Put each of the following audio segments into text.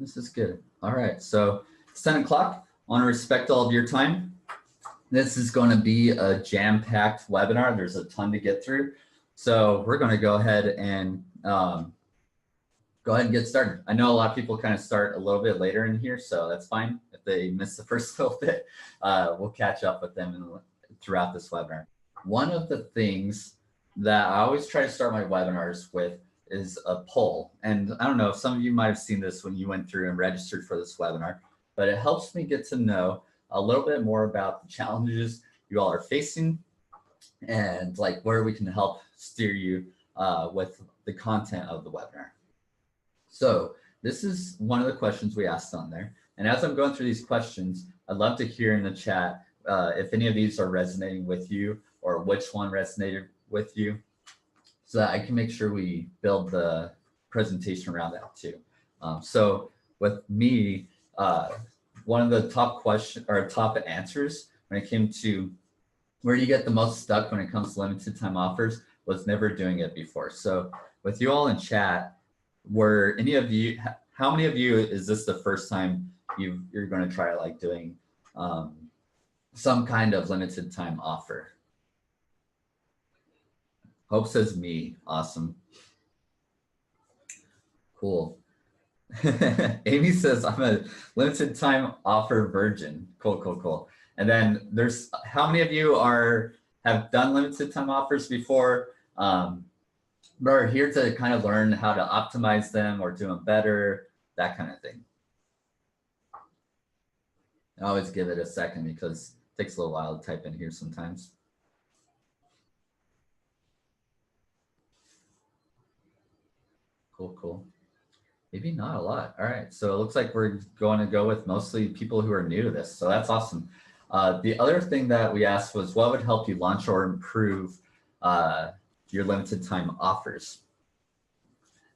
This is good. All right, so it's 10 o'clock. I want to respect all of your time. This is going to be a jam-packed webinar. There's a ton to get through. So we're going to go ahead and get started. I know a lot of people kind of start a little bit later in here, so that's fine. If they miss the first little bit, we'll catch up with them throughout this webinar. One of the things that I always try to start my webinars with is a poll. And I don't know if some of you might have seen this when you went through and registered for this webinar, but it helps me get to know a little bit more about the challenges you all are facing and like where we can help steer you with the content of the webinar. So this is one of the questions we asked on there. And as I'm going through these questions, I'd love to hear in the chat if any of these are resonating with you or which one resonated with you, so that I can make sure we build the presentation around that too. So with me, one of the top answers when it came to where you get the most stuck when it comes to limited time offers was never doing it before. So with you all in chat, were any of you, how many of you is this the first time you're going to try like doing some kind of limited time offer? Hope says me. Awesome. Cool. Amy says I'm a limited time offer virgin. Cool, cool, cool. And then there's how many of you have done limited time offers before? But are here to kind of learn how to optimize them or do them better, that kind of thing. I always give it a second because it takes a little while to type in here sometimes. Cool, cool. Maybe not a lot. All right, so it looks like we're going to go with mostly people who are new to this, so that's awesome. The other thing that we asked was what would help you launch or improve your limited time offers?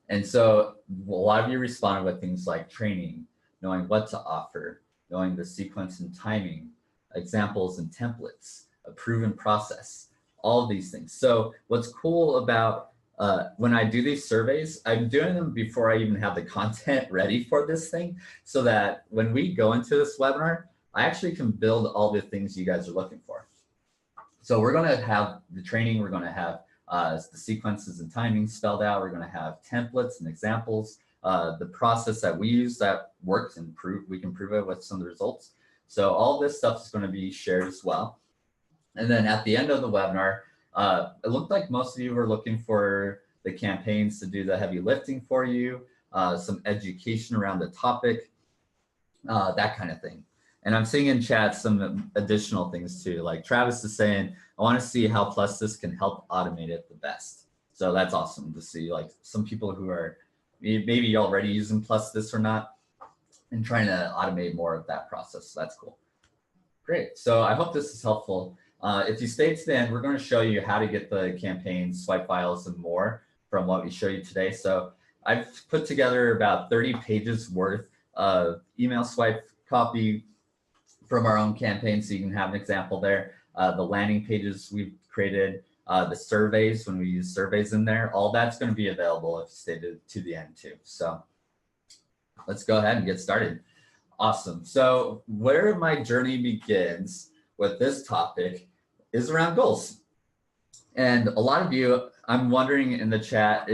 And so a lot of you responded with things like training, knowing what to offer, knowing the sequence and timing, examples and templates, a proven process, all of these things. So what's cool about when I do these surveys, I'm doing them before I even have the content ready for this thing, so that when we go into this webinar, I actually can build all the things you guys are looking for. So we're going to have the training, we're going to have the sequences and timing spelled out, we're going to have templates and examples, the process that we use that works and we can prove it with some of the results. So all this stuff is going to be shared as well. And then at the end of the webinar, it looked like most of you were looking for the campaigns to do the heavy lifting for you, some education around the topic, that kind of thing. And I'm seeing in chat some additional things too, like Travis is saying, I want to see how PlusThis can help automate it the best. So that's awesome to see, like some people who are maybe already using PlusThis or not and trying to automate more of that process. So that's cool. Great. So I hope this is helpful. If you stay to the end, we're going to show you how to get the campaigns, swipe files, and more from what we show you today. So I've put together about 30 pages worth of email swipe copy from our own campaign, so you can have an example there. The landing pages we've created, the surveys, when we use surveys in there, all that's going to be available if you stay to the end too. So let's go ahead and get started. Awesome. So where my journey begins with this topic is around goals. And a lot of you, I'm wondering in the chat,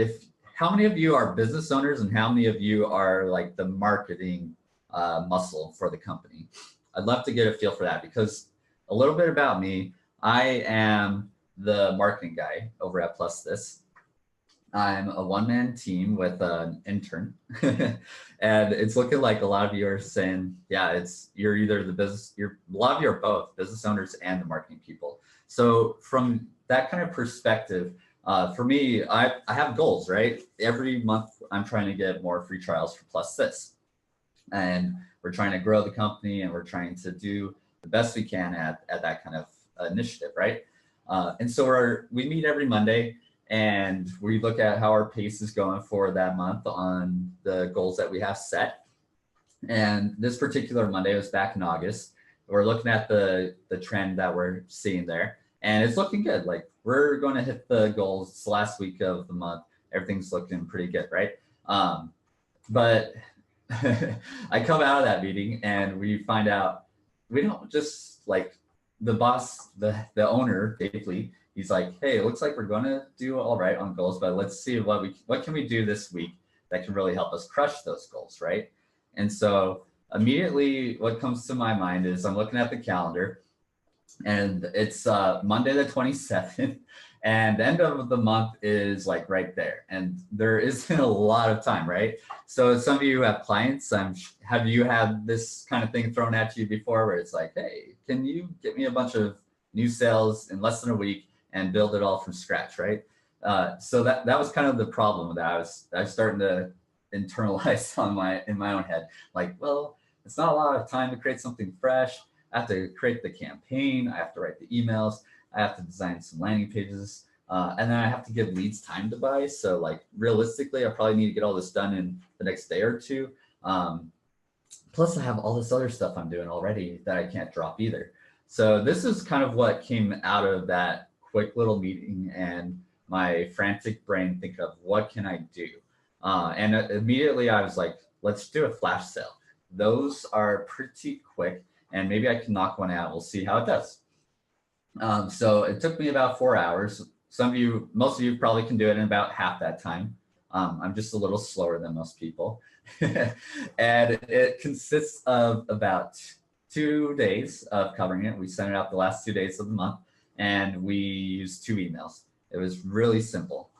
how many of you are business owners and how many of you are like the marketing muscle for the company? I'd love to get a feel for that, because a little bit about me, I am the marketing guy over at PlusThis. I'm a one-man team with an intern. And it's looking like a lot of you are saying, yeah, you're either a lot of you are both business owners and the marketing people. So from that kind of perspective, for me, I have goals, right? Every month I'm trying to get more free trials for PlusThis. And we're trying to grow the company and we're trying to do the best we can at that kind of initiative, right? And so we meet every Monday and we look at how our pace is going for that month on the goals that we have set. And this particular Monday was back in August. We're looking at the trend that we're seeing there, and it's looking good. Like we're going to hit the goals. It's the last week of the month. Everything's looking pretty good, right? But I come out of that meeting and we find out we don't just like the boss, the owner, Dave Lee, he's like, hey, it looks like we're going to do all right on goals, but let's see what can we do this week that can really help us crush those goals, right? And so immediately what comes to my mind is I'm looking at the calendar and it's Monday the 27th and the end of the month is like right there and there isn't a lot of time, right? So some of you who have clients, have you had this kind of thing thrown at you before where it's like, hey, can you get me a bunch of new sales in less than a week and build it all from scratch, right? So that was kind of the problem that I was starting to internalize in my own head, like, well, it's not a lot of time to create something fresh. I have to create the campaign. I have to write the emails. I have to design some landing pages. And then I have to give leads time to buy. So like realistically, I probably need to get all this done in the next day or two. Plus I have all this other stuff I'm doing already that I can't drop either. So this is kind of what came out of that quick little meeting and my frantic brain thinking of what can I do? And immediately I was like, let's do a flash sale. Those are pretty quick and maybe I can knock one out. We'll see how it does. So it took me about 4 hours. Most of you probably can do it in about half that time. I'm just a little slower than most people. And it consists of about 2 days of covering it. We sent it out the last 2 days of the month and we used 2 emails. It was really simple.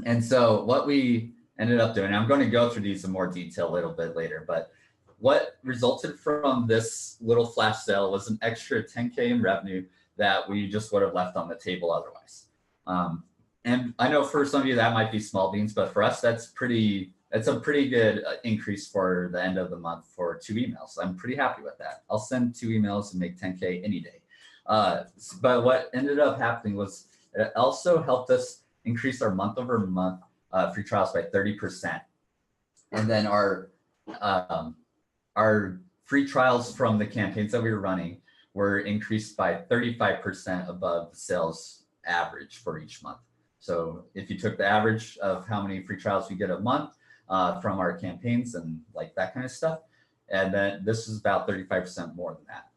And so what we ended up doing, I'm going to go through these in more detail a little bit later, but what resulted from this little flash sale was an extra 10K in revenue that we just would have left on the table otherwise. And I know for some of you that might be small beans, but for us, that's a pretty good increase for the end of the month for 2 emails. I'm pretty happy with that. I'll send 2 emails and make 10K any day. But what ended up happening was it also helped us increase our month over month free trials by 30%. And then our free trials from the campaigns that we were running were increased by 35% above the sales average for each month. So if you took the average of how many free trials we get a month from our campaigns and like that kind of stuff, and then this is about 35% more than that.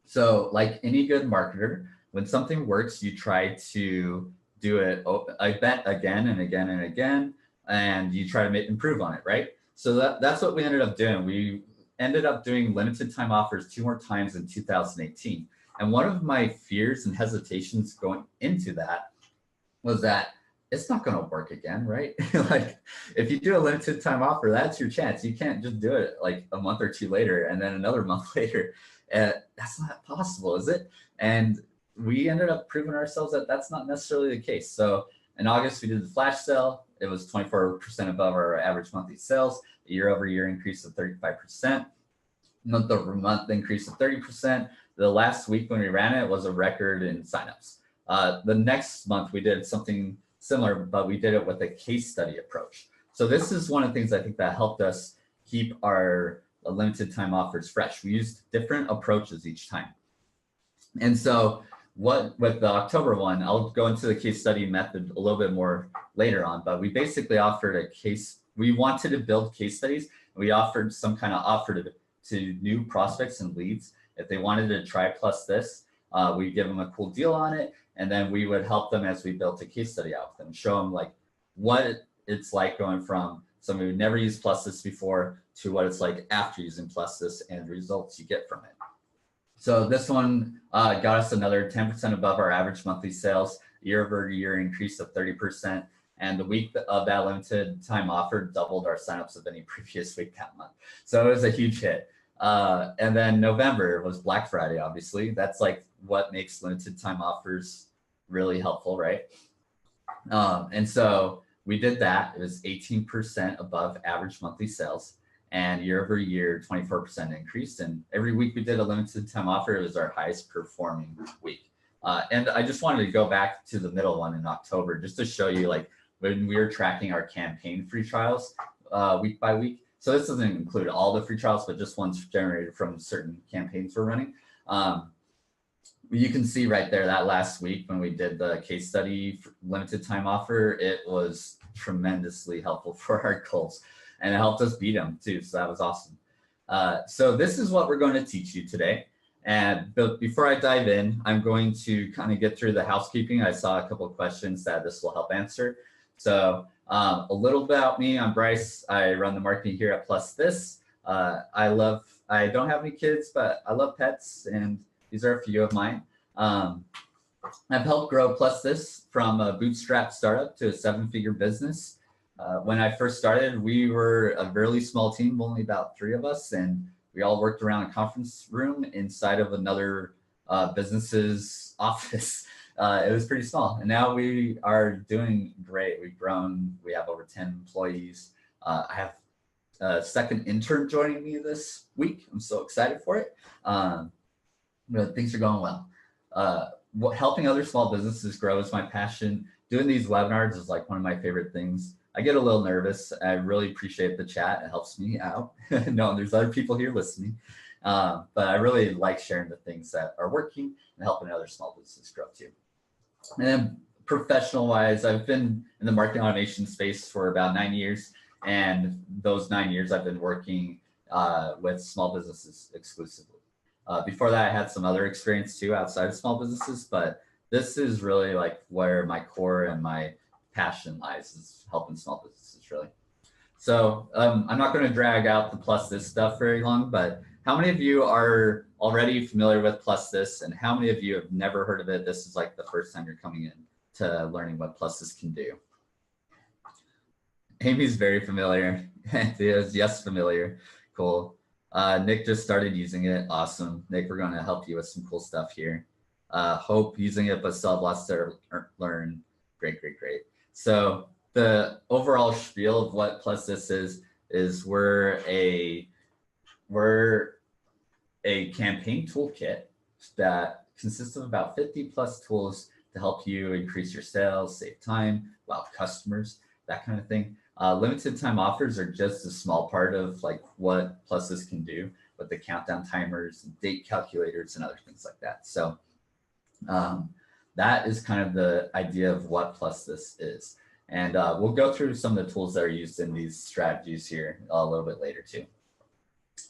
So like any good marketer, when something works, you try to do it, I bet, again and again and again, and you try to improve on it, right? So that's what we ended up doing. We ended up doing limited time offers 2 more times in 2018. And one of my fears and hesitations going into that was that it's not going to work again, right? Like if you do a limited time offer, that's your chance. You can't just do it like a month or 2 later and then another month later. That's not possible, is it? And we ended up proving ourselves that that's not necessarily the case. So in August, we did the flash sale. It was 24% above our average monthly sales, a year-over-year increase of 35%, month-over-month increase of 30%. The last week when we ran it was a record in signups. The next month, we did something similar, but we did it with a case study approach. So this is one of the things I think that helped us keep our limited time offers fresh. We used different approaches each time. And so with the October one, I'll go into the case study method a little bit more later on, but we basically offered a case. We wanted to build case studies. And we offered some kind of offer to new prospects and leads. If they wanted to try PlusThis, we'd give them a cool deal on it. And then we would help them as we built a case study out with them, show them like what it's like going from somebody who never used PlusThis before to what it's like after using PlusThis and the results you get from it. So this one got us another 10% above our average monthly sales, year-over-year increase of 30%. And the week of that limited time offer doubled our signups of any previous week that month. So it was a huge hit. And then November was Black Friday, obviously. That's like what makes limited time offers really helpful, right? And so we did that. It was 18% above average monthly sales and year-over-year 24% increase. And every week we did a limited time offer. It was our highest performing week. And I just wanted to go back to the middle one in October just to show you like when we were tracking our campaign free trials week by week. So this doesn't include all the free trials, but just ones generated from certain campaigns we're running. You can see right there that last week when we did the case study limited time offer, it was tremendously helpful for our goals. and it helped us beat them too. So that was awesome. So this is what we're going to teach you today. But before I dive in, I'm going to kind of get through the housekeeping. I saw a couple of questions that this will help answer. So a little about me, I'm Bryce. I run the marketing here at PlusThis. I don't have any kids, but I love pets, and these are a few of mine. I've helped grow PlusThis from a bootstrap startup to a 7-figure business. When I first started, we were a really small team, only about 3 of us, and we all worked around a conference room inside of another business's office. It was pretty small, and now we are doing great. We've grown. We have over 10 employees. I have a second intern joining me this week. I'm so excited for it. Things are going well. Helping other small businesses grow is my passion. Doing these webinars is like one of my favorite things. I get a little nervous. I really appreciate the chat. It helps me out. No, there's other people here listening. But I really like sharing the things that are working and helping other small businesses grow too. And then professional wise, I've been in the marketing automation space for about 9 years. And those 9 years I've been working with small businesses exclusively. Before that, I had some other experience too outside of small businesses, but this is really like where my core and my passion lies, is helping small businesses really. So I'm not going to drag out the PlusThis stuff very long, but how many of you are already familiar with PlusThis, and how many of you have never heard of it? This is like the first time you're coming in to learning what PlusThis can do. Amy's very familiar. Thea's yes, familiar. Cool. Nick just started using it. Awesome. Nick, we're going to help you with some cool stuff here. Hope using it, but still have lots to learn. Great, great, great. So the overall spiel of what PlusThis is we're a campaign toolkit that consists of about 50 plus tools to help you increase your sales, save time, wow customers, that kind of thing. Limited time offers are just a small part of like what PlusThis can do with the countdown timers, and date calculators, and other things like that. So that is kind of the idea of what PlusThis is. And we'll go through some of the tools that are used in these strategies here a little bit later too.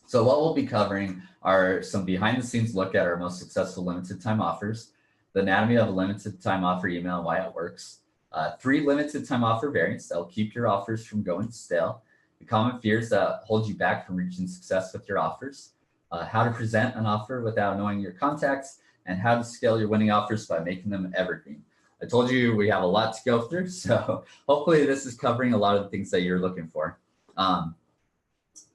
So what we'll be covering are some behind the scenes look at our most successful limited time offers, the anatomy of a limited time offer email and why it works, 3 limited time offer variants that will keep your offers from going stale, the common fears that hold you back from reaching success with your offers, how to present an offer without knowing your contacts, and how to scale your winning offers by making them evergreen. I told you we have a lot to go through, so hopefully this is covering a lot of the things that you're looking for.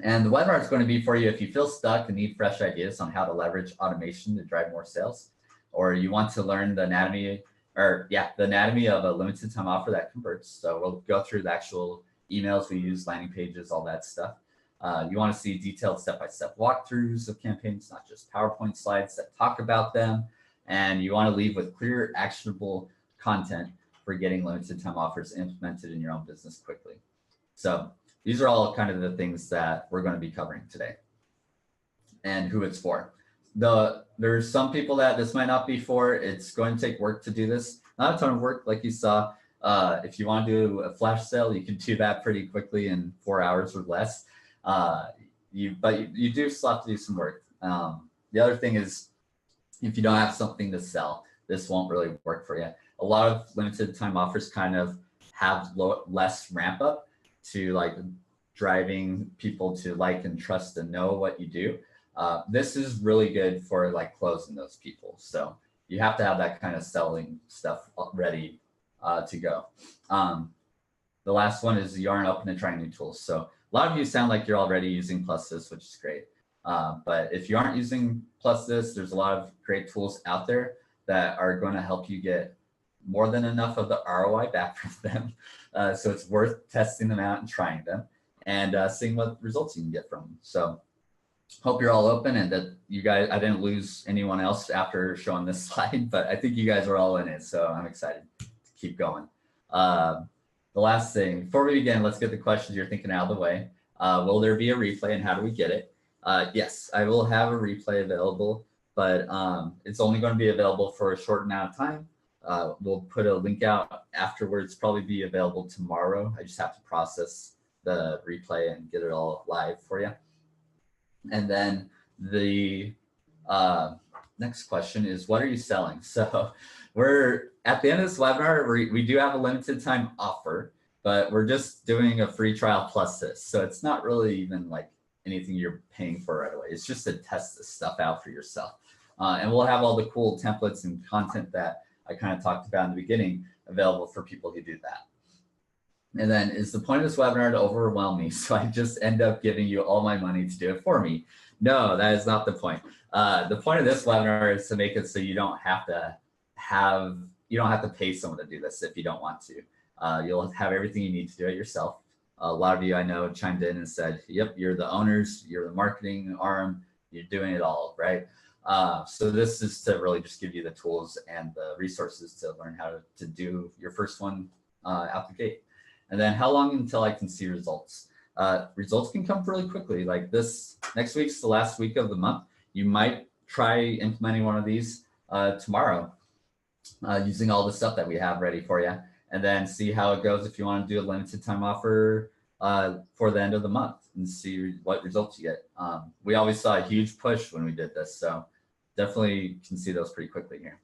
And the webinar is going to be for you if you feel stuck and need fresh ideas on how to leverage automation to drive more sales, or you want to learn the anatomy of a limited time offer that converts. So we'll go through the actual emails we use, landing pages, all that stuff. You want to see detailed step-by-step walkthroughs of campaigns, not just PowerPoint slides that talk about them. And you want to leave with clear, actionable content for getting limited time offers implemented in your own business quickly. So these are all kind of the things that we're going to be covering today and who it's for. There's some people that this might not be for. It's going to take work to do this. Not a ton of work, like you saw. If you want to do a flash sale, you can do that pretty quickly in 4 hours or less. But you do still have to do some work. The other thing is, if you don't have something to sell, this won't really work for you. A lot of limited time offers kind of have less ramp up to like driving people to like and trust and know what you do. This is really good for like closing those people. So you have to have that kind of selling stuff ready to go. The last one is you aren't open to trying new tools. So a lot of you sound like you're already using PlusThis, which is great. But if you aren't using PlusThis, there's a lot of great tools out there that are going to help you get more than enough of the ROI back from them. So it's worth testing them out and trying them and seeing what results you can get from them. So hope you're all open and that you guys, I didn't lose anyone else after showing this slide, but I think you guys are all in it. So I'm excited to keep going. The last thing, before we begin, let's get the questions you're thinking out of the way. Will there be a replay and how do we get it? Yes, I will have a replay available, but it's only going to be available for a short amount of time. We'll put a link out afterwards, probably be available tomorrow. I just have to process the replay and get it all live for you. And then the next question is, what are you selling? So we're at the end of this webinar, we do have a limited time offer, but we're just doing a free trial plus this. So it's not really even like anything you're paying for right away. It's just to test this stuff out for yourself. And we'll have all the cool templates and content that I kind of talked about in the beginning available for people who do that. And then, is the point of this webinar to overwhelm me so I just end up giving you all my money to do it for me? No, that is not the point. The point of this webinar is to make it so you don't have to pay someone to do this if you don't want to. You'll have everything you need to do it yourself. A lot of you I know chimed in and said, yep, you're the owners, you're the marketing arm, you're doing it all, right? So this is to really just give you the tools and the resources to learn how to do your first one out the gate. And then how long until I can see results? Results can come really quickly. Like this, next week's the last week of the month. You might try implementing one of these tomorrow using all the stuff that we have ready for you, and then see how it goes if you want to do a limited time offer for the end of the month and see what results you get. We always saw a huge push when we did this, so definitely can see those pretty quickly here.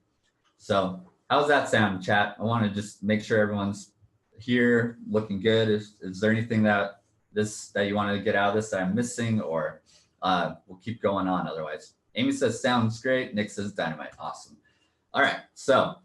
So how's that sound, chat? I want to just make sure everyone's here looking good. Is there anything that you want to get out of this that I'm missing, or we'll keep going on otherwise? Amy says sounds great. Nick says dynamite. Awesome. All right, so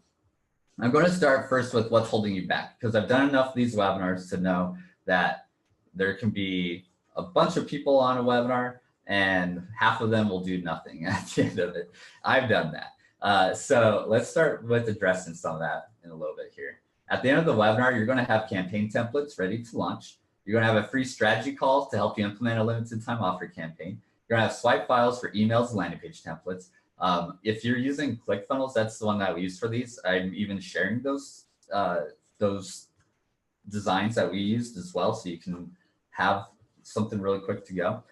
I'm going to start first with what's holding you back, because I've done enough of these webinars to know that there can be a bunch of people on a webinar and half of them will do nothing at the end of it. I've done that. So let's start with addressing some of that in a little bit here. At the end of the webinar, you're going to have campaign templates ready to launch. You're going to have a free strategy call to help you implement a limited time offer campaign. You're going to have swipe files for emails and landing page templates. If you're using ClickFunnels, that's the one that we use for these. I'm even sharing those designs that we used as well, so you can have something really quick to go.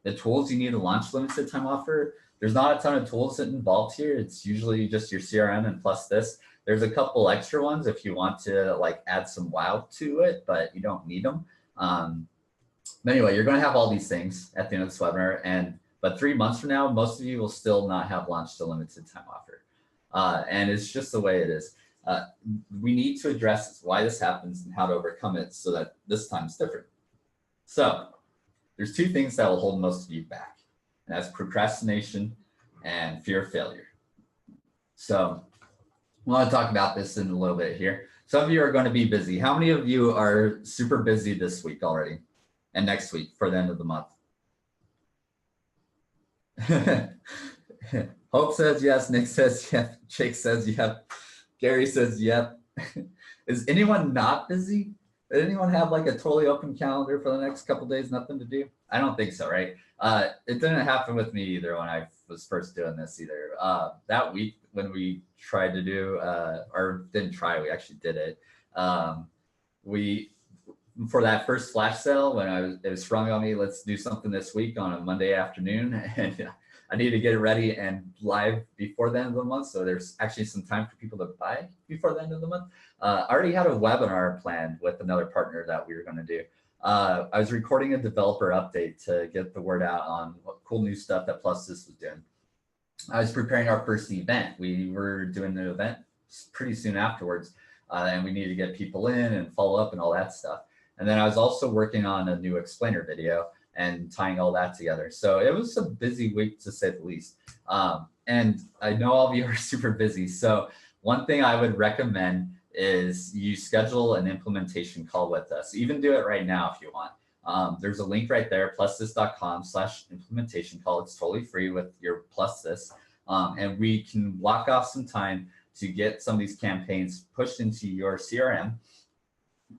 The tools you need to launch limited time offer, there's not a ton of tools involved here. It's usually just your CRM and PlusThis. There's a couple extra ones if you want to like add some wow to it, but you don't need them. But anyway, you're going to have all these things at the end of this webinar, but 3 months from now, most of you will still not have launched a limited time offer. And it's just the way it is. We need to address why this happens and how to overcome it so that this time is different. So there's two things that will hold most of you back, and that's procrastination and fear of failure. So I want to talk about this in a little bit here. Some of you are going to be busy. How many of you are super busy this week already and next week for the end of the month? Hope says yes. Nick says yes. Jake says yep. Gary says yep. Is anyone not busy? Did anyone have like a totally open calendar for the next couple days, nothing to do? I don't think so, right? It didn't happen with me either when I was first doing this either. That week when we tried to do, or didn't try, we actually did it. For that first flash sale, when it was sprung on me, let's do something this week on a Monday afternoon, and I need to get it ready and live before the end of the month. So there's actually some time for people to buy before the end of the month. I already had a webinar planned with another partner that we were going to do. I was recording a developer update to get the word out on what cool new stuff that PlusThis was doing. I was preparing our first event. We were doing the event pretty soon afterwards, and we needed to get people in and follow up and all that stuff. And then I was also working on a new explainer video and tying all that together. So it was a busy week to say the least. And I know all of you are super busy. So one thing I would recommend is you schedule an implementation call with us. Even do it right now if you want. There's a link right there, plusthis.com/implementation call. It's totally free with your PlusThis. And we can block off some time to get some of these campaigns pushed into your CRM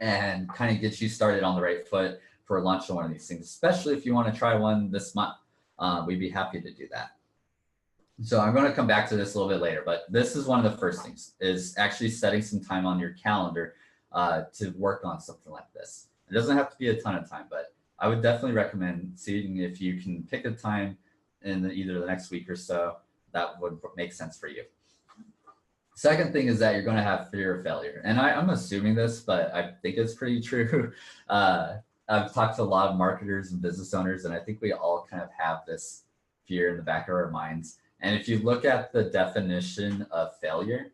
and kind of get you started on the right foot for launch of one of these things, especially if you want to try one this month. We'd be happy to do that. So I'm going to come back to this a little bit later, but this is one of the first things, is actually setting some time on your calendar to work on something like this. It doesn't have to be a ton of time, but I would definitely recommend seeing if you can pick a time in either the next week or so that would make sense for you. Second thing is that you're going to have fear of failure. And I'm assuming this, but I think it's pretty true. I've talked to a lot of marketers and business owners, and I think we all kind of have this fear in the back of our minds. And if you look at the definition of failure,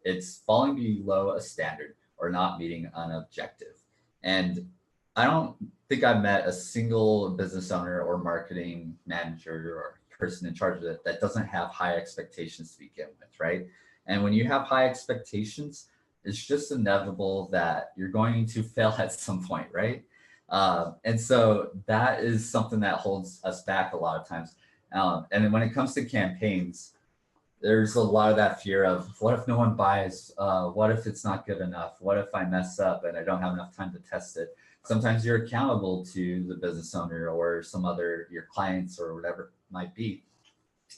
it's falling below a standard or not meeting an objective. And I don't think I've met a single business owner or marketing manager or person in charge of it that doesn't have high expectations to begin with, right? And when you have high expectations, it's just inevitable that you're going to fail at some point, right? And so that is something that holds us back a lot of times. And then when it comes to campaigns, there's a lot of that fear of what if no one buys? What if it's not good enough? What if I mess up and I don't have enough time to test it? Sometimes you're accountable to the business owner or some other, your clients or whatever it might be.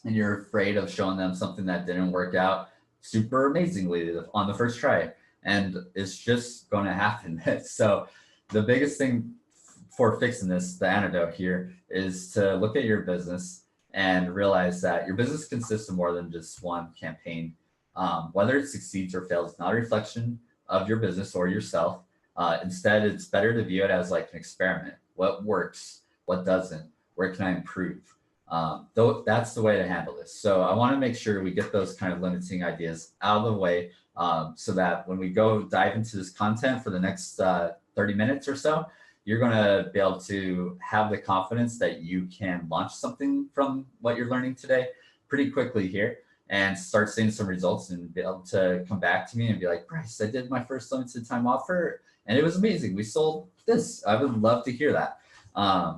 And you're afraid of showing them something that didn't work out super amazingly on the first try. And it's just going to happen. So the biggest thing for fixing this, the antidote here, is to look at your business and realize that your business consists of more than just one campaign. Whether it succeeds or fails, not a reflection of your business or yourself. Instead, it's better to view it as like an experiment. What works? What doesn't? Where can I improve? Though that's the way to handle this. So I want to make sure we get those kind of limiting ideas out of the way, so that when we go dive into this content for the next 30 minutes or so, you're going to be able to have the confidence that you can launch something from what you're learning today pretty quickly here and start seeing some results and be able to come back to me and be like, Bryce, I did my first limited time offer and it was amazing. We sold this. I would love to hear that.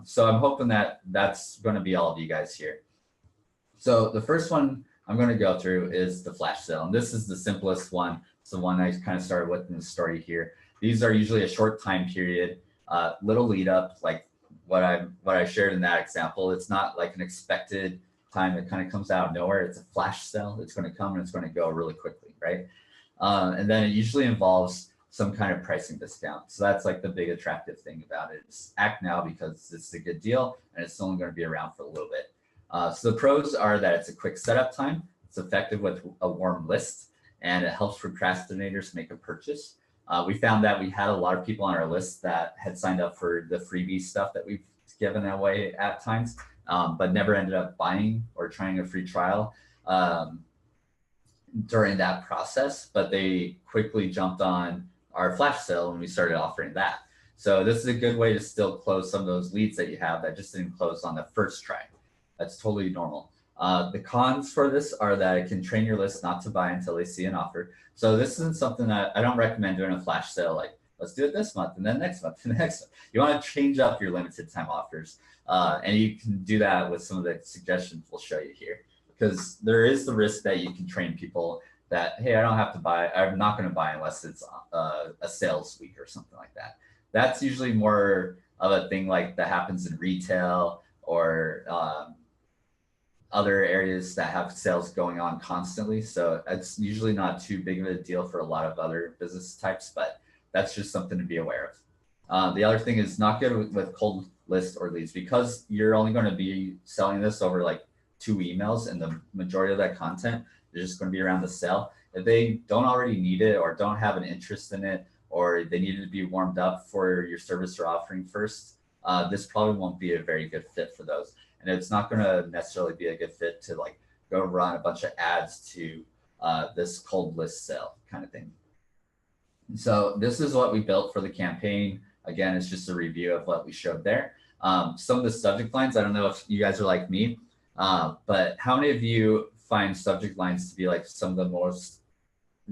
So I'm hoping that that's going to be all of you guys here. So the first one I'm going to go through is the flash sale. And this is the simplest one. It's the one I kind of started with in the story here. These are usually a short time period, little lead up, like what I shared in that example. It's not like an expected time that kind of comes out of nowhere. It's a flash sale. It's going to come and it's going to go really quickly, right? And then it usually involves some kind of pricing discount. So that's like the big attractive thing about it. Just act now because it's a good deal and it's only going to be around for a little bit. So the pros are that it's a quick setup time. It's effective with a warm list and it helps procrastinators make a purchase. We found that we had a lot of people on our list that had signed up for the freebie stuff that we've given away at times, but never ended up buying or trying a free trial during that process, but they quickly jumped on our flash sale when we started offering that. So this is a good way to still close some of those leads that you have that just didn't close on the first try. That's totally normal. The cons for this are that it can train your list not to buy until they see an offer. So this isn't something that I don't recommend doing a flash sale, like let's do it this month and then next month and next month. You want to change up your limited time offers. And you can do that with some of the suggestions we'll show you here, because there is the risk that you can train people that, hey, I don't have to buy, I'm not going to buy unless it's a sales week or something like that. That's usually more of a thing like that happens in retail or other areas that have sales going on constantly. So it's usually not too big of a deal for a lot of other business types, but that's just something to be aware of. The other thing is not good with cold list or leads, because you're only going to be selling this over like 2 emails and the majority of that content is just going to be around the sale. If they don't already need it or don't have an interest in it, or they need it to be warmed up for your service or offering first, this probably won't be a very good fit for those. And it's not going to necessarily be a good fit to like go run a bunch of ads to this cold list sale kind of thing. And so this is what we built for the campaign. Again, it's just a review of what we showed there. Some of the subject lines, I don't know if you guys are like me, but how many of you find subject lines to be like some of the most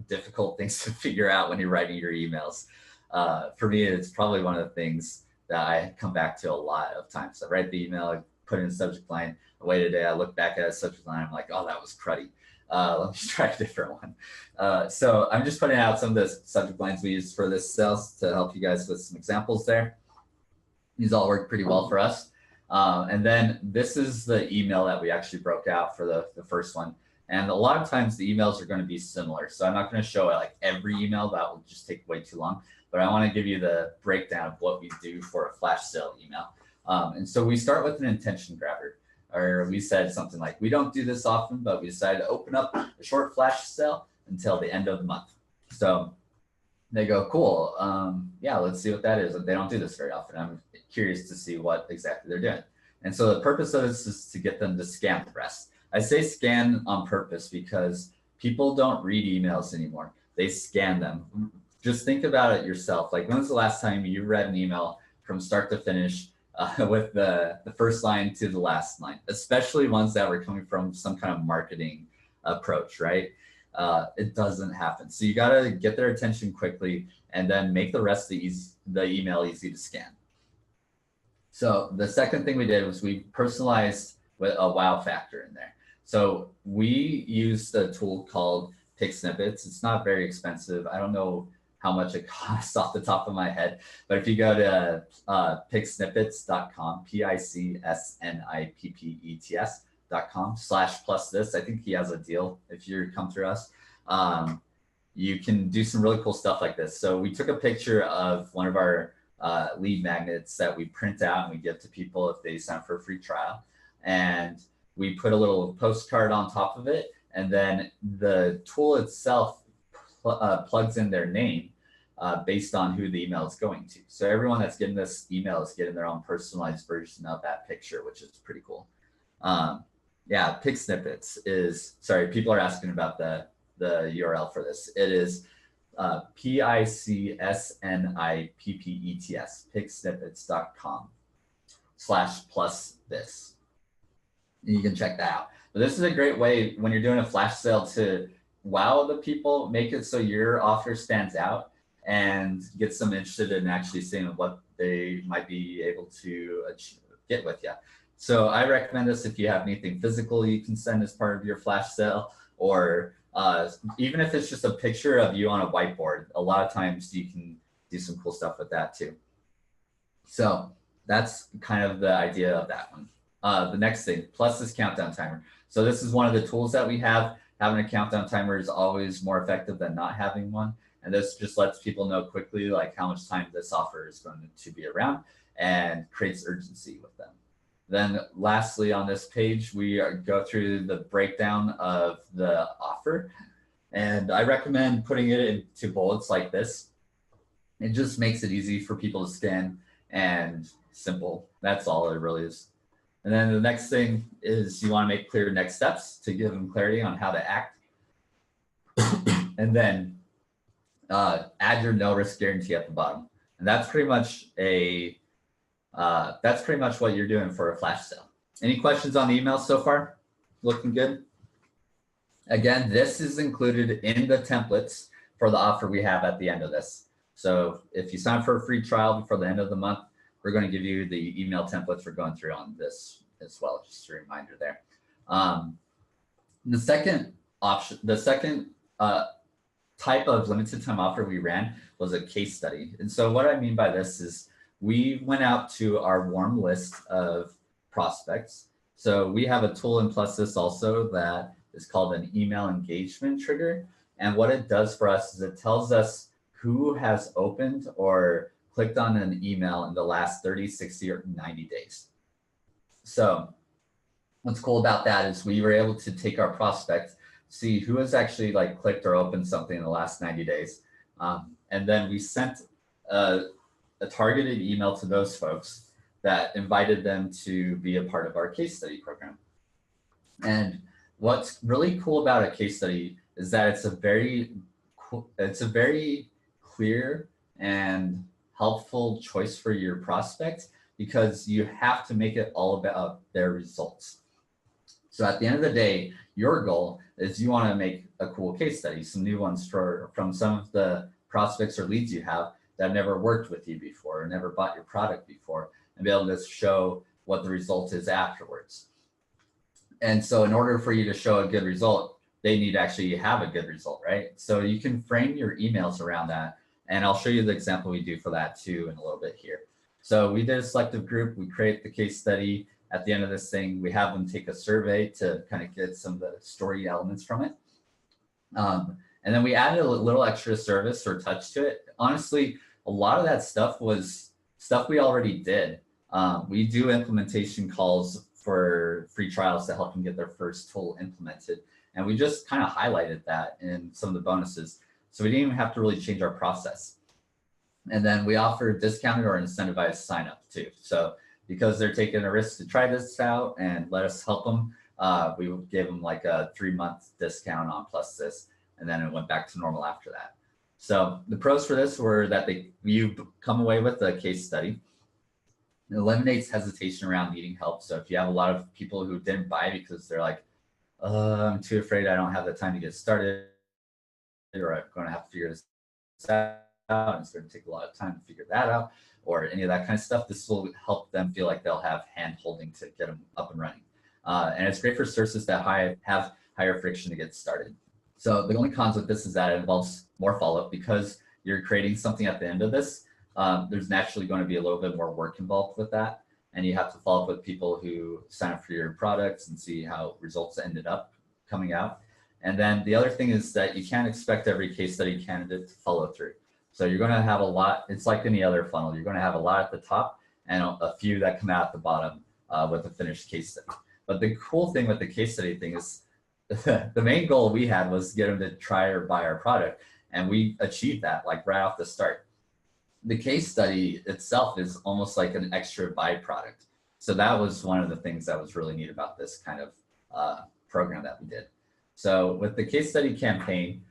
difficult things to figure out when you're writing your emails? For me, it's probably one of the things that I come back to a lot of times. I write the email, I put in a subject line, I wait a day, I look back at a subject line, I'm like, oh, that was cruddy. Let me try a different one. So I'm just putting out some of the subject lines we use for this sales to help you guys with some examples there. These all work pretty well for us. And then this is the email that we actually broke out for the first one. And a lot of times the emails are going to be similar. So I'm not going to show like every email, that will just take way too long. But I want to give you the breakdown of what we do for a flash sale email. And so we start with an intention grabber, or we said something like, we don't do this often, but we decided to open up a short flash sale until the end of the month. So They go, cool. Yeah, let's see what that is. They don't do this very often. I'm curious to see what exactly they're doing. And so the purpose of this is to get them to scan the rest. I say scan on purpose because people don't read emails anymore. They scan them. Just think about it yourself. Like, when was the last time you read an email from start to finish with the first line to the last line, especially ones that were coming from some kind of marketing approach, right? It doesn't happen. So you got to get their attention quickly and then make the rest of the email easy to scan. So the second thing we did was we personalized with a wow factor in there. So we used a tool called Pick Snippets. It's not very expensive. I don't know how much it costs off the top of my head, but if you go to picksnippets.com, picksnippets.com/PlusThis, I think he has a deal if you come through us. You can do some really cool stuff like this. So we took a picture of one of our lead magnets that we print out and we give to people if they sign up for a free trial. And we put a little postcard on top of it. And then the tool itself plugs in their name based on who the email is going to. So everyone that's getting this email is getting their own personalized version of that picture, which is pretty cool. Yeah, Pick Snippets is, sorry, people are asking about the URL for this. It is picksnippets, picksnippets.com/PlusThis. You can check that out. But this is a great way when you're doing a flash sale to wow the people, make it so your offer stands out and gets them interested in actually seeing what they might be able to get with you. So I recommend this if you have anything physical you can send as part of your flash sale, or even if it's just a picture of you on a whiteboard. A lot of times you can do some cool stuff with that too. So that's kind of the idea of that one. The next thing, PlusThis countdown timer. So this is one of the tools that we have. Having a countdown timer is always more effective than not having one. And this just lets people know quickly like how much time this offer is going to be around and creates urgency with them. Then lastly, on this page, we go through the breakdown of the offer. And I recommend putting it into bullets like this. It just makes it easy for people to scan and simple. That's all it really is. And then the next thing is you want to make clear next steps to give them clarity on how to act. And then add your no risk guarantee at the bottom. And that's pretty much what you're doing for a flash sale. Any questions on the email so far? Looking good? Again, this is included in the templates for the offer we have at the end of this. So if you sign up for a free trial before the end of the month, we're going to give you the email templates we're going through on this as well. Just a reminder there. The second option, the second type of limited time offer we ran was a case study. And so what I mean by this is we went out to our warm list of prospects. So we have a tool in PlusThis also that is called an email engagement trigger. And what it does for us is it tells us who has opened or clicked on an email in the last 30, 60, or 90 days. So what's cool about that is we were able to take our prospect, see who has actually like clicked or opened something in the last 90 days. And then we sent a targeted email to those folks that invited them to be a part of our case study program. And what's really cool about a case study is that it's a very clear and helpful choice for your prospect, because you have to make it all about their results. So at the end of the day, your goal is you want to make a cool case study, some new ones from some of the prospects or leads you have that never worked with you before or never bought your product before, and be able to show what the result is afterwards. And so in order for you to show a good result, they need to actually have a good result, right? So you can frame your emails around that. And I'll show you the example we do for that too in a little bit here. So we did a selective group, we create the case study. At the end of this thing, we have them take a survey to kind of get some of the story elements from it. And then we added a little extra service or touch to it. Honestly, a lot of that stuff was stuff we already did. We do implementation calls for free trials to help them get their first tool implemented. And we just kind of highlighted that in some of the bonuses. So we didn't even have to really change our process. And then we offer discounted or incentivized sign up too. So because they're taking a risk to try this out and let us help them, we gave them like a 3-month discount on PlusThis, and then it went back to normal after that. So the pros for this were that you come away with a case study. It eliminates hesitation around needing help. So if you have a lot of people who didn't buy because they're like, I'm too afraid, I don't have the time to get started, or I'm going to have to figure this out, and it's going to take a lot of time to figure that out, or any of that kind of stuff, this will help them feel like they'll have hand holding to get them up and running. And it's great for sources that have higher friction to get started. So the only cons with this is that it involves more follow-up. Because you're creating something at the end of this, there's naturally going to be a little bit more work involved with that. And you have to follow up with people who sign up for your products and see how results ended up coming out. And then the other thing is that you can't expect every case study candidate to follow through. So you're going to have a lot, it's like any other funnel. You're going to have a lot at the top and a few that come out at the bottom with a finished case study. But the cool thing with the case study thing is the main goal we had was get them to try or buy our product. And we achieved that like right off the start. The case study itself is almost like an extra byproduct. So that was one of the things that was really neat about this kind of program that we did. So with the case study campaign,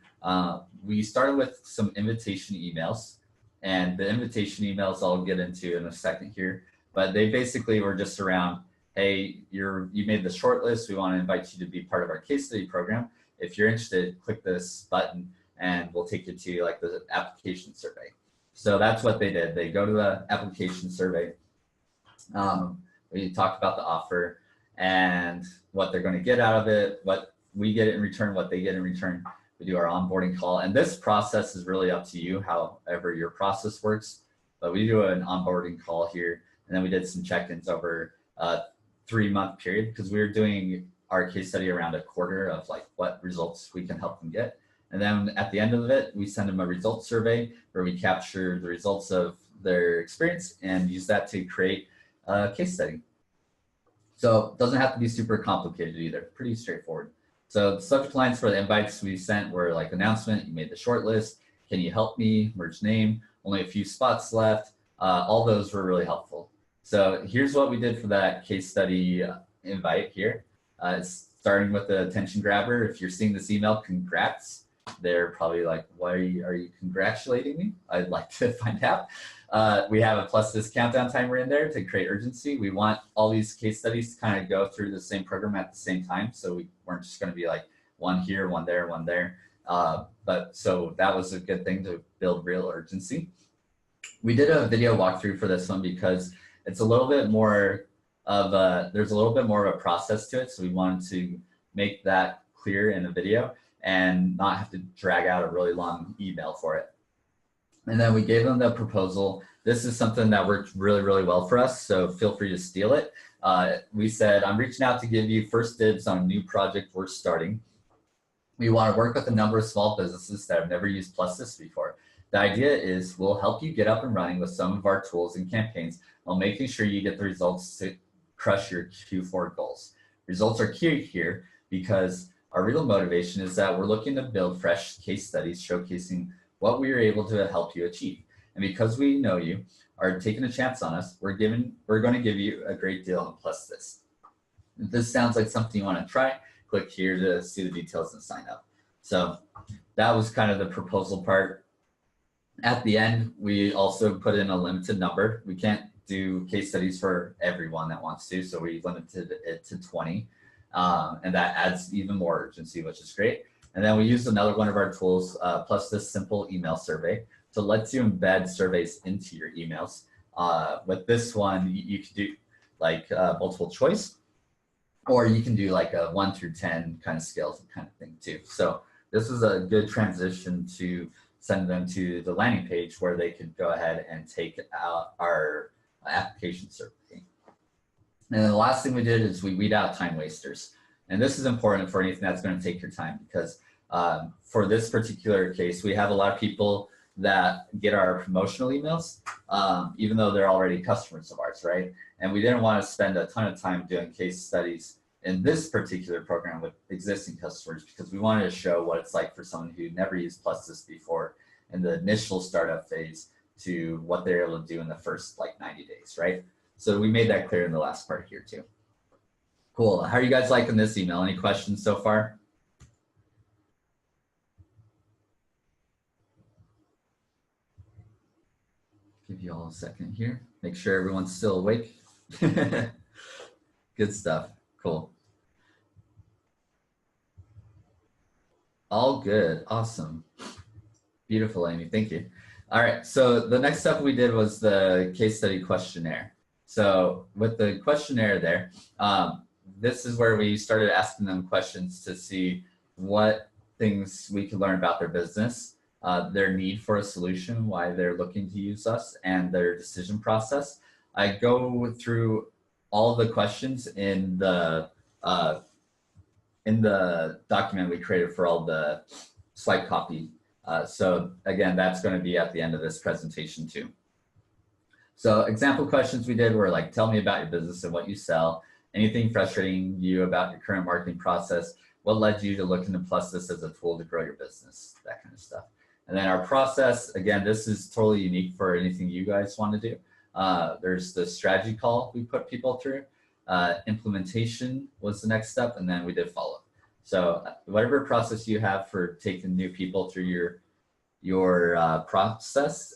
we started with some invitation emails, and the invitation emails I'll get into in a second here, but they basically were just around, hey, you made the short list. We want to invite you to be part of our case study program. If you're interested, click this button and we'll take you to like the application survey. So that's what they did. They go to the application survey. We talked about the offer and what they're going to get out of it, what we get in return, what they get in return. We do our onboarding call, and this process is really up to you, however your process works. But we do an onboarding call here, and then we did some check-ins over a 3-month period because we were doing our case study around a quarter of like what results we can help them get. And then at the end of it, we send them a results survey where we capture the results of their experience and use that to create a case study. So it doesn't have to be super complicated either, pretty straightforward. So the subject lines for the invites we sent were like announcement, you made the short list, can you help me, merge name, only a few spots left. All those were really helpful. So here's what we did for that case study invite here. It's starting with the attention grabber. If you're seeing this email, congrats. They're probably like, why are you congratulating me? I'd like to find out. We have a PlusThis countdown timer in there to create urgency. We want all these case studies to kind of go through the same program at the same time. So we weren't just going to be like one here, one there, one there. But so that was a good thing to build real urgency. We did a video walkthrough for this one because it's a little bit more of there's a little bit more of a process to it. So we wanted to make that clear in a video and not have to drag out a really long email for it. And then we gave them the proposal. This is something that worked really, really well for us, so feel free to steal it. We said, I'm reaching out to give you first dibs on a new project we're starting. We want to work with a number of small businesses that have never used PlusThis before. The idea is we'll help you get up and running with some of our tools and campaigns while making sure you get the results to crush your Q4 goals. Results are key here because our real motivation is that we're looking to build fresh case studies showcasing what we were able to help you achieve. And because we know you are taking a chance on us, we're going to give you a great deal on PlusThis. If this sounds like something you want to try, click here to see the details and sign up. So that was kind of the proposal part. At the end, we also put in a limited number. We can't do case studies for everyone that wants to, so we limited it to 20. And that adds even more urgency, which is great. And then we used another one of our tools, PlusThis simple email survey, to let you embed surveys into your emails. With this one, you can do like multiple choice, or you can do like a 1 through 10 kind of scales kind of thing too. So this is a good transition to send them to the landing page where they could go ahead and take out our application survey. And then the last thing we did is we weed out time wasters. And this is important for anything that's going to take your time because for this particular case, we have a lot of people that get our promotional emails, even though they're already customers of ours, right? And we didn't want to spend a ton of time doing case studies in this particular program with existing customers, because we wanted to show what it's like for someone who never used PlusThis before in the initial startup phase to what they're able to do in the first like 90 days, right? So we made that clear in the last part here too. Cool. How are you guys liking this email? Any questions so far? Give you all a second here. Make sure everyone's still awake. Good stuff. Cool. All good. Awesome. Beautiful, Amy. Thank you. All right. So the next step we did was the case study questionnaire. So with the questionnaire there, this is where we started asking them questions to see what things we could learn about their business, their need for a solution, why they're looking to use us, and their decision process. I go through all the questions in the document we created for all the slide copy. So again, that's going to be at the end of this presentation too. So example questions we did were like, tell me about your business and what you sell, anything frustrating you about your current marketing process, what led you to look into PlusThis as a tool to grow your business, that kind of stuff. And then our process, again, this is totally unique for anything you guys want to do. There's the strategy call we put people through. Implementation was the next step, and then we did follow-up. So whatever process you have for taking new people through your process,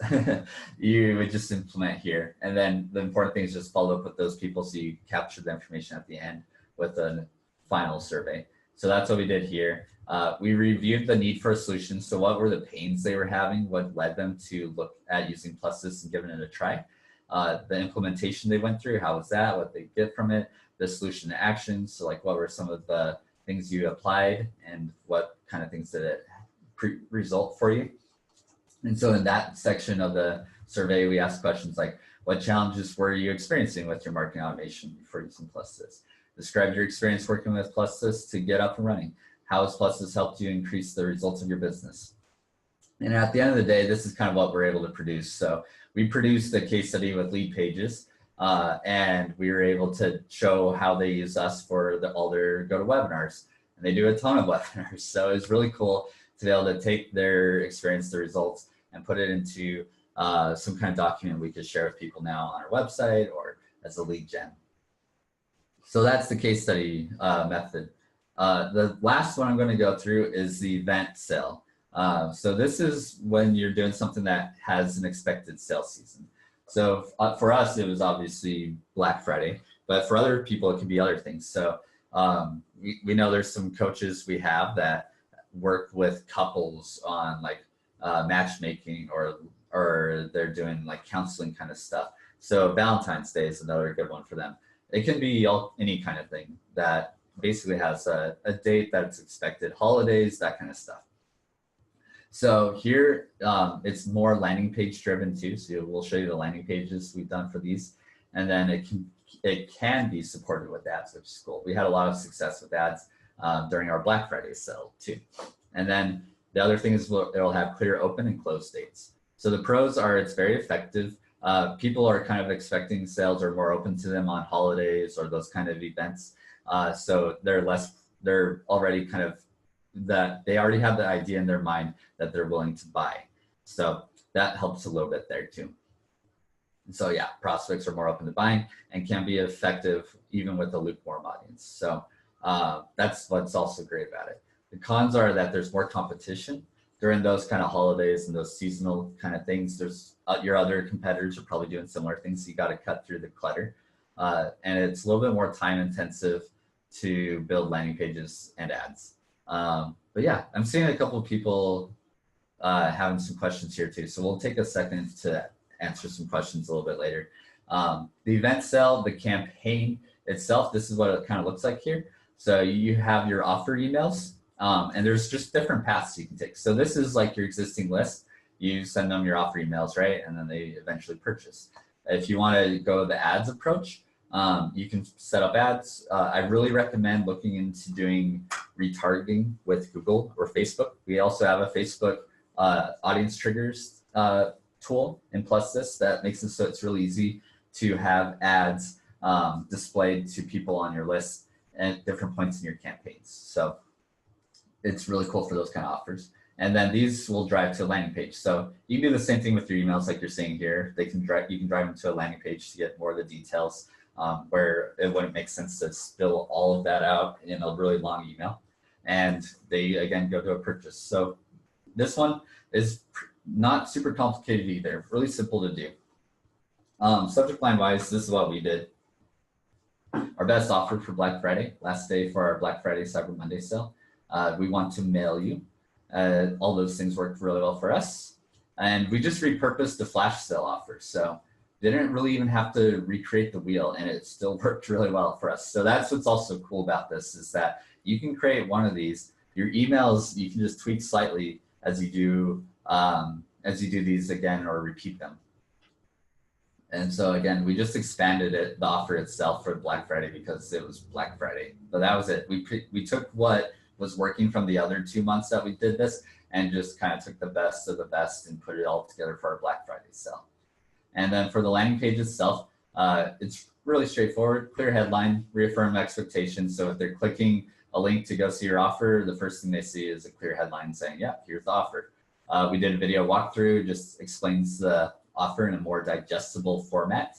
you would just implement here. And then the important thing is just follow up with those people so you capture the information at the end with a final survey. So that's what we did here. We reviewed the need for a solution. So what were the pains they were having? What led them to look at using PlusThis and giving it a try? The implementation they went through, how was that? What they get from it? The solution to action. So like what were some of the things you applied and what kind of things did it result for you? And so in that section of the survey, we asked questions like, what challenges were you experiencing with your marketing automation before using PlusThis? Describe your experience working with PlusThis to get up and running. How has PlusThis helped you increase the results of your business? And at the end of the day, this is kind of what we're able to produce. So we produced a case study with lead pages, and we were able to show how they use us for all their GoToWebinars. And they do a ton of webinars. So it's really cool to be able to take their experience, the results, and put it into some kind of document we could share with people now on our website or as a lead gen. So that's the case study method. The last one I'm going to go through is the event sale. So this is when you're doing something that has an expected sales season. So for us, it was obviously Black Friday, but for other people, it can be other things. So we know there's some coaches we have that work with couples on like matchmaking or they're doing like counseling kind of stuff. So Valentine's Day is another good one for them. It can be any kind of thing that basically has a date that's expected, holidays, that kind of stuff. So here it's more landing page driven too. So we'll show you the landing pages we've done for these. And then it can be supported with ads, which is cool. We had a lot of success with ads during our Black Friday sale too. And then the other thing is it'll have clear open and close dates. So the pros are it's very effective. People are kind of expecting sales are more open to them on holidays or those kind of events. So they're already kind of they already have the idea in their mind that they're willing to buy. So that helps a little bit there too. And so yeah, prospects are more open to buying and can be effective even with a lukewarm audience. So that's what's also great about it. The cons are that there's more competition during those kind of holidays and those seasonal kind of things. There's your other competitors are probably doing similar things. So you got to cut through the clutter. And it's a little bit more time intensive to build landing pages and ads. But yeah, I'm seeing a couple of people having some questions here too. So we'll take a second to answer some questions a little bit later. The event sale, the campaign itself, this is what it kind of looks like here. So you have your offer emails and there's just different paths you can take. So this is like your existing list. You send them your offer emails, right? And then they eventually purchase. If you want to go the ads approach, you can set up ads. I really recommend looking into doing retargeting with Google or Facebook. We also have a Facebook audience triggers tool in PlusThis that makes it so it's really easy to have ads displayed to people on your list. at different points in your campaigns. So it's really cool for those kind of offers. And then these will drive to a landing page. So you can do the same thing with your emails like you're seeing here. You can drive them to a landing page to get more of the details, where it wouldn't make sense to spill all of that out in a really long email. And they, again, go to a purchase. So this one is not super complicated either, really simple to do. Subject line wise, this is what we did. Our best offer for Black Friday, last day for our Black Friday Cyber Monday sale. We want to mail you. All those things worked really well for us. And we just repurposed the flash sale offer. So didn't really even have to recreate the wheel, and it still worked really well for us. So that's what's also cool about this, is that you can create one of these. Your emails, you can just tweak slightly as you do these again or repeat them. And so again, we just expanded the offer itself for Black Friday because it was Black Friday. But that was it. We took what was working from the other 2 months that we did this and just kind of took the best of the best and put it all together for our Black Friday sale. And then for the landing page itself, it's really straightforward, clear headline, reaffirm expectations. So if they're clicking a link to go see your offer, the first thing they see is a clear headline saying, yeah, here's the offer. We did a video walkthrough, just explains the offer in a more digestible format.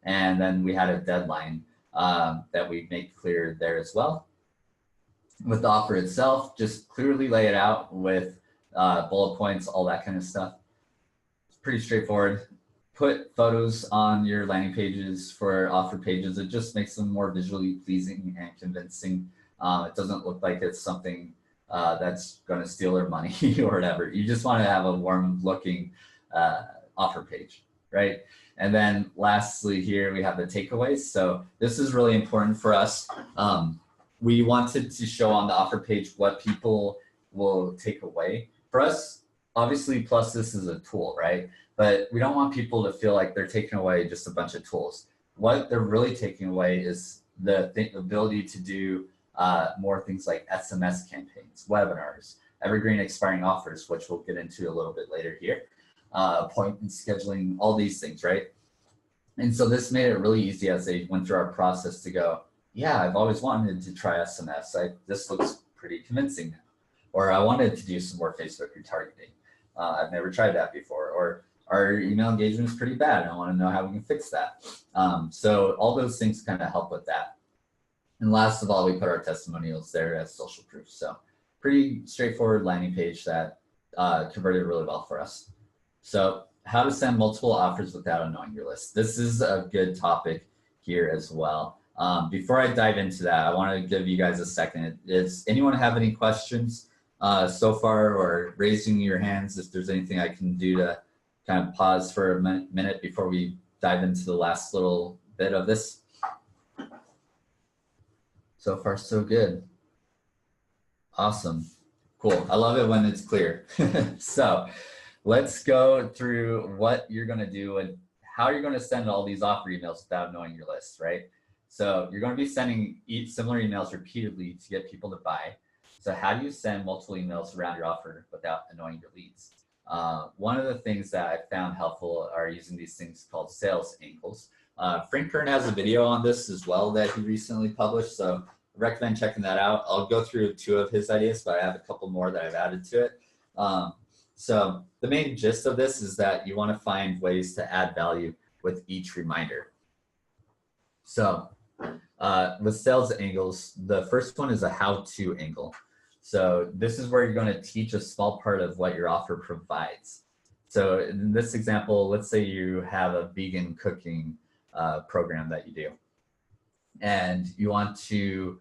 And then we had a deadline that we make clear there as well. With the offer itself, just clearly lay it out with bullet points, all that kind of stuff. It's pretty straightforward. Put photos on your landing pages for offer pages. It just makes them more visually pleasing and convincing. It doesn't look like it's something that's going to steal their money or whatever. You just want to have a warm looking offer page, right? And then lastly here, we have the takeaways. So this is really important for us. We wanted to show on the offer page what people will take away. For us, obviously, PlusThis is a tool, right? But we don't want people to feel like they're taking away just a bunch of tools. What they're really taking away is the ability to do more things like SMS campaigns, webinars, evergreen expiring offers, which we'll get into a little bit later here, appointment scheduling, all these things, right? And so this made it really easy as they went through our process to go, yeah, I've always wanted to try SMS. This looks pretty convincing now. Or I wanted to do some more Facebook retargeting. I've never tried that before. Or our email engagement is pretty bad. I want to know how we can fix that. So all those things kind of help with that. And last of all, we put our testimonials there as social proof. So pretty straightforward landing page that converted really well for us. So how to send multiple offers without annoying your list. This is a good topic here as well. Before I dive into that, I want to give you guys a second. Does anyone have any questions so far, or raising your hands if there's anything I can do to kind of pause for a minute before we dive into the last little bit of this? So far, so good. Awesome. Cool. I love it when it's clear. So let's go through what you're going to do and how you're going to send all these offer emails without knowing your list, right? So you're going to be sending similar emails repeatedly to get people to buy. So how do you send multiple emails around your offer without annoying your leads? One of the things that I found helpful are using these things called sales angles. Frank Kern has a video on this as well that he recently published, so I recommend checking that out. I'll go through 2 of his ideas, but I have a couple more that I've added to it. So the main gist of this is that you want to find ways to add value with each reminder. So with sales angles, the first one is a how-to angle. So this is where you're going to teach a small part of what your offer provides. So in this example, let's say you have a vegan cooking program that you do, and you want to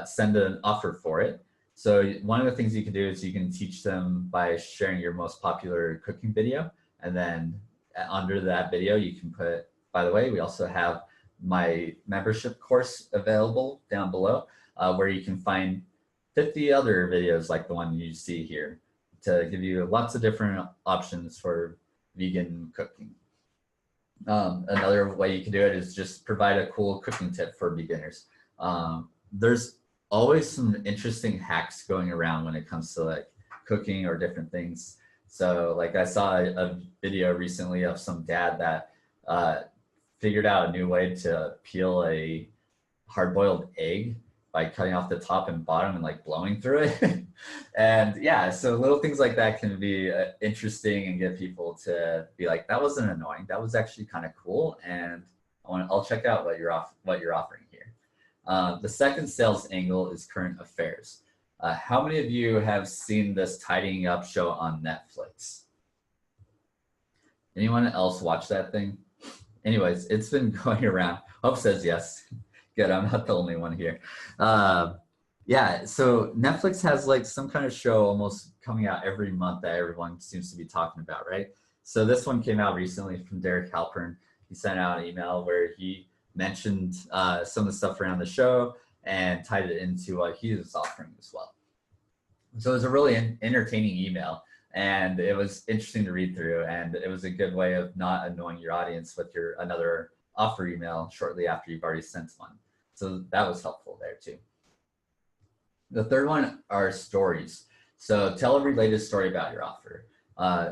send an offer for it. So one of the things you can do is you can teach them by sharing your most popular cooking video. And then under that video, you can put, by the way, we also have my membership course available down below, where you can find 50 other videos like the one you see here to give you lots of different options for vegan cooking. Another way you can do it is just provide a cool cooking tip for beginners. There's always some interesting hacks going around when it comes to like cooking or different things. So like I saw a video recently of some dad that figured out a new way to peel a hard-boiled egg by cutting off the top and bottom and like blowing through it. And yeah, so little things like that can be interesting and get people to be like, that wasn't annoying. That was actually kind of cool. And I'll check out what you're offering here. The second sales angle is current affairs. How many of you have seen this tidying up show on Netflix? Anyone else watch that thing? Anyways, it's been going around. Hope says yes. Good, I'm not the only one here. Yeah, so Netflix has like some kind of show almost coming out every month that everyone seems to be talking about, right? So this one came out recently from Derek Halpern. He sent out an email where he mentioned some of the stuff around the show and tied it into what he was offering as well. So it was a really entertaining email, and it was interesting to read through, and it was a good way of not annoying your audience with another offer email shortly after you've already sent one. So that was helpful there too. The third one are stories. So tell a related story about your offer.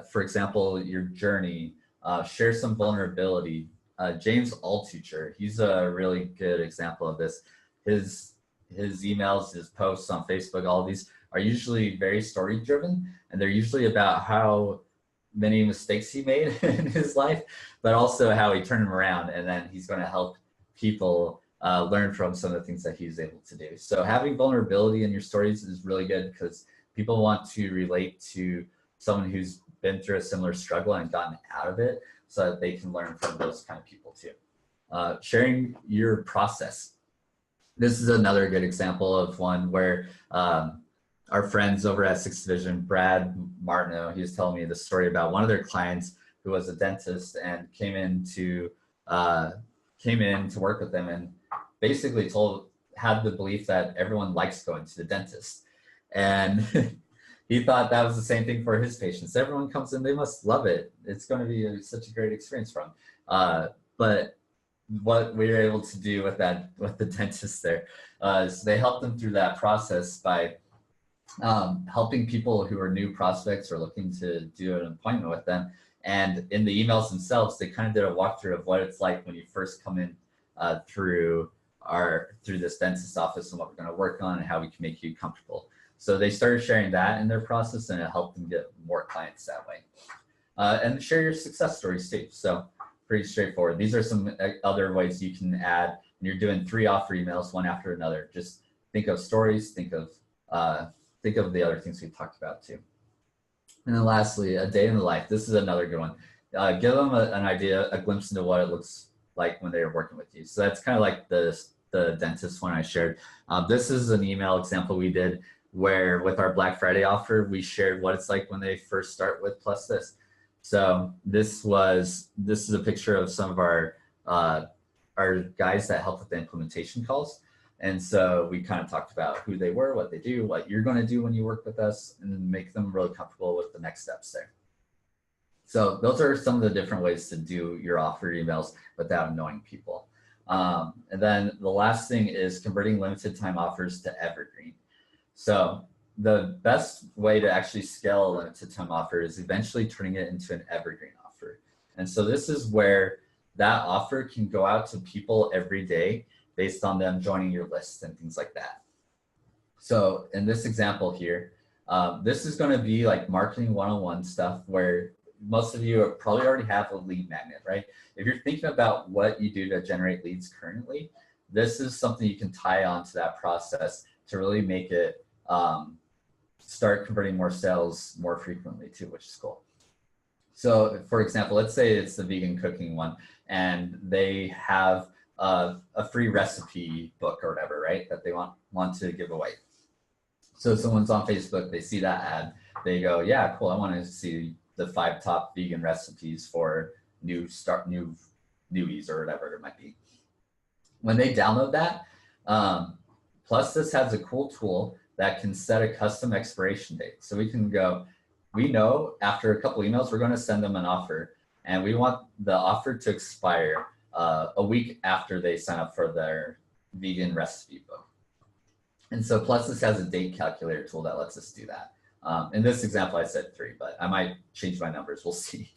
For example, your journey, share some vulnerability. James Altucher, he's a really good example of this. His emails, his posts on Facebook, all of these are usually very story driven, and they're usually about how many mistakes he made in his life, but also how he turned them around, and then he's going to help people learn from some of the things that he's able to do. So having vulnerability in your stories is really good because people want to relate to someone who's been through a similar struggle and gotten out of it so that they can learn from those kind of people too. Sharing your process. This is another good example of one where our friends over at Sixth Division, Brad Martineau, he was telling me the story about one of their clients who was a dentist and came in to work with them and basically had the belief that everyone likes going to the dentist. And he thought that was the same thing for his patients. Everyone comes in, they must love it. It's going to be such a great experience for them. But what we were able to do with the dentist there is they helped them through that process by helping people who are new prospects or looking to do an appointment with them. And in the emails themselves, they kind of did a walkthrough of what it's like when you first come in through this dentist office and what we're going to work on and how we can make you comfortable. So they started sharing that in their process, and it helped them get more clients that way. And share your success stories too. So pretty straightforward. These are some other ways you can add. When you're doing 3 offer emails, one after another, just think of stories, think of the other things we talked about too. And then lastly, a day in the life. This is another good one. Give them an idea, a glimpse into what it looks like when they're working with you. So that's kind of like the dentist one I shared. This is an email example we did where with our Black Friday offer, we shared what it's like when they first start with PlusThis. So this is a picture of some of our guys that help with the implementation calls. And so we kind of talked about who they were, what they do, what you're going to do when you work with us, and then make them really comfortable with the next steps there. So those are some of the different ways to do your offer emails without annoying people. And then the last thing is converting limited time offers to evergreen. So the best way to actually scale a limited time offer is eventually turning it into an evergreen offer. And so this is where that offer can go out to people every day based on them joining your list and things like that. So in this example here, this is going to be like marketing 101 stuff where most of you probably already have a lead magnet, right? If you're thinking about what you do to generate leads currently, this is something you can tie on to that process to really make it start converting more sales more frequently too, which is cool. So for example, let's say it's the vegan cooking one and they have a free recipe book or whatever, right? That they want to give away. So someone's on Facebook, they see that ad, they go, yeah, cool. I want to see the 5 top vegan recipes for newbies or whatever it might be. When they download that, PlusThis has a cool tool that can set a custom expiration date. So we can go, we know after a couple emails, we're going to send them an offer and we want the offer to expire a week after they sign up for their vegan recipe book. And so PlusThis has a date calculator tool that lets us do that. In this example, I said 3, but I might change my numbers. We'll see.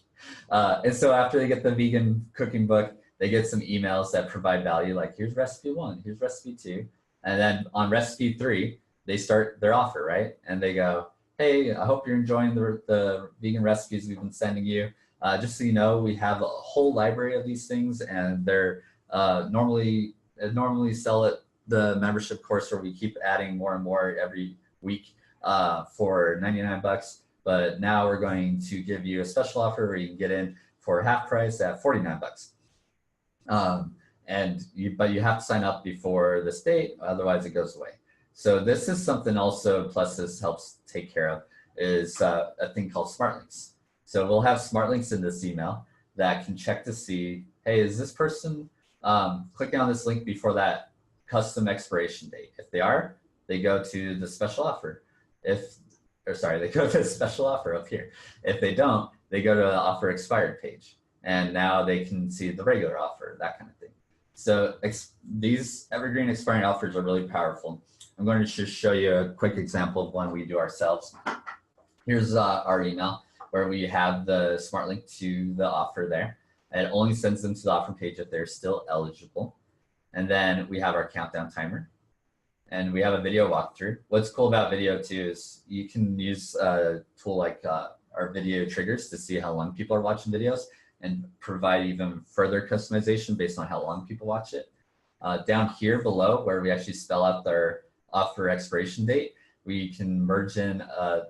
And so after they get the vegan cooking book, they get some emails that provide value, like here's recipe 1, here's recipe 2. And then on recipe 3, they start their offer, right? And they go, hey, I hope you're enjoying the vegan recipes we've been sending you. Just so you know, we have a whole library of these things, and they're normally sell at the membership course where we keep adding more and more every week for 99 bucks. But now we're going to give you a special offer where you can get in for half price at 49 bucks. But you have to sign up before this date, otherwise it goes away. So this is something also PlusThis helps take care of, is a thing called smart links. So we'll have smart links in this email that can check to see, hey, is this person clicking on this link before that custom expiration date? If they are, they go to the special offer. They go to the special offer up here. If they don't, they go to the offer expired page. And now they can see the regular offer, that kind of thing. So these evergreen expiring offers are really powerful. I'm going to just show you a quick example of one we do ourselves. Here's our email where we have the smart link to the offer there. And it only sends them to the offer page if they're still eligible. And then we have our countdown timer. And we have a video walkthrough. What's cool about video too is you can use a tool like our video triggers to see how long people are watching videos and provide even further customization based on how long people watch it. Down here below, where we actually spell out their offer expiration date, we can merge in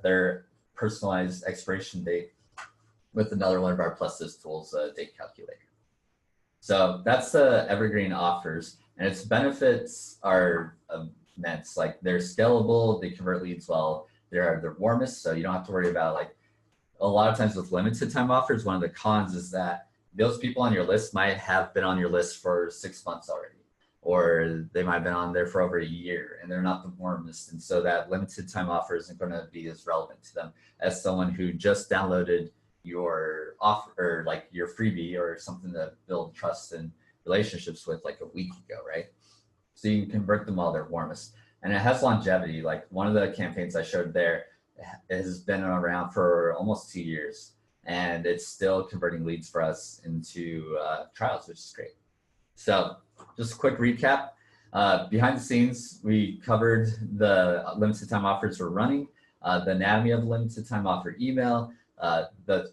their personalized expiration date with another one of our PlusThis tools, date calculator. So that's the Evergreen Offers, and its benefits are immense. Like, they're scalable, they convert leads well, they're warmest, so you don't have to worry about, like, a lot of times with limited time offers, one of the cons is that those people on your list might have been on your list for 6 months already, or they might have been on there for over a year and they're not the warmest. And so that limited time offer isn't going to be as relevant to them as someone who just downloaded your offer, or like your freebie or something to build trust and relationships with like a week ago, right? So you can convert them while they're warmest. And it has longevity. Like, one of the campaigns I showed there has been around for almost 2 years, and it's still converting leads for us into trials, which is great. So just a quick recap. Behind the scenes, we covered the limited time offers we're running, the anatomy of limited time offer email.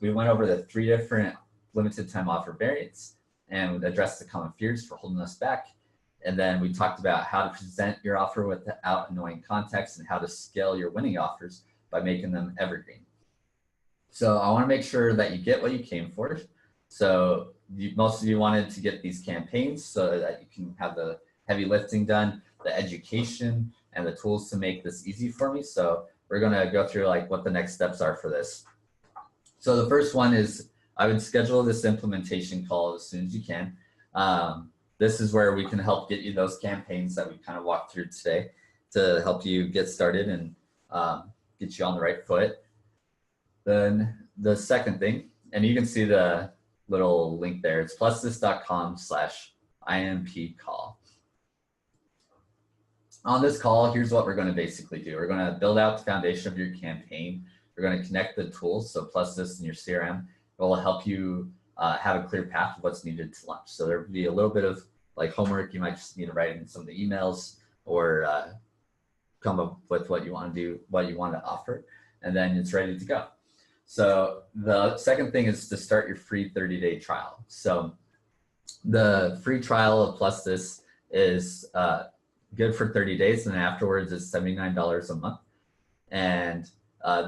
We went over the 3 different limited time offer variants and addressed the common fears for holding us back. And then we talked about how to present your offer without annoying context and how to scale your winning offers by making them evergreen. So I want to make sure that you get what you came for. So most of you wanted to get these campaigns so that you can have the heavy lifting done, the education, and the tools to make this easy for me. So we're going to go through like what the next steps are for this. So the first one is I would schedule this implementation call as soon as you can. This is where we can help get you those campaigns that we kind of walked through today to help you get started and get you on the right foot. Then the second thing, and you can see the little link there, it's plusthis.com/IMP call. On this call, here's what we're going to basically do. We're going to build out the foundation of your campaign. We're going to connect the tools, so PlusThis in your CRM. It will help you have a clear path of what's needed to launch. So there will be a little bit of like homework. You might just need to write in some of the emails or come up with what you want to do, what you want to offer, and then it's ready to go. So the second thing is to start your free 30-day trial. So the free trial of PlusThis is good for 30 days, and then afterwards it's $79 a month. And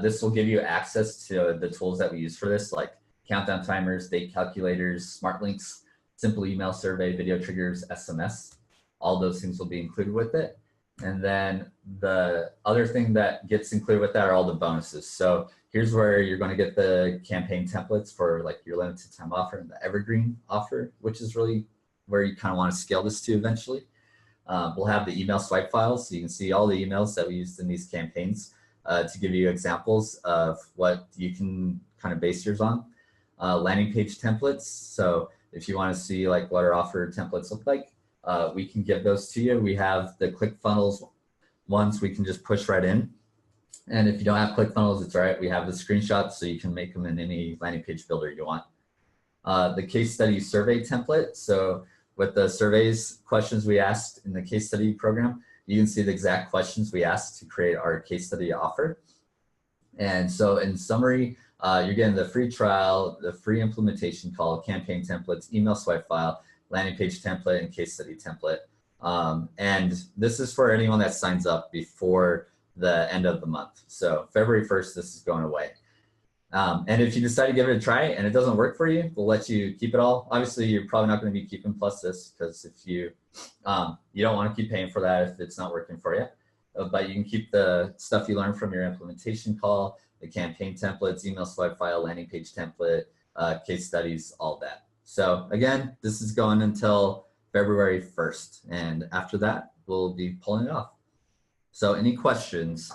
this will give you access to the tools that we use for this, like countdown timers, date calculators, smart links, simple email survey, video triggers, SMS. All those things will be included with it. And then the other thing that gets included with that are all the bonuses. So here's where you're going to get the campaign templates for like your limited time offer and the evergreen offer, which is really where you kind of want to scale this to eventually. We'll have the email swipe files, so you can see all the emails that we used in these campaigns to give you examples of what you can kind of base yours on. Landing page templates. So if you want to see like what our offer templates look like, we can give those to you. We have the ClickFunnels ones we can just push right in. And if you don't have ClickFunnels, it's all right. We have the screenshots so you can make them in any landing page builder you want. The case study survey template. So with the surveys questions we asked in the case study program, you can see the exact questions we asked to create our case study offer. And so in summary, you're getting the free trial, the free implementation call, campaign templates, email swipe file, landing page template, and case study template. And this is for anyone that signs up before the end of the month. So February 1st, this is going away. And if you decide to give it a try and it doesn't work for you, we'll let you keep it all. Obviously, you're probably not going to be keeping PlusThis because if you don't want to keep paying for that if it's not working for you. But you can keep the stuff you learned from your implementation call, the campaign templates, email swipe file, landing page template, case studies, all that. So again, this is going until February 1st. And after that, we'll be pulling it off. So any questions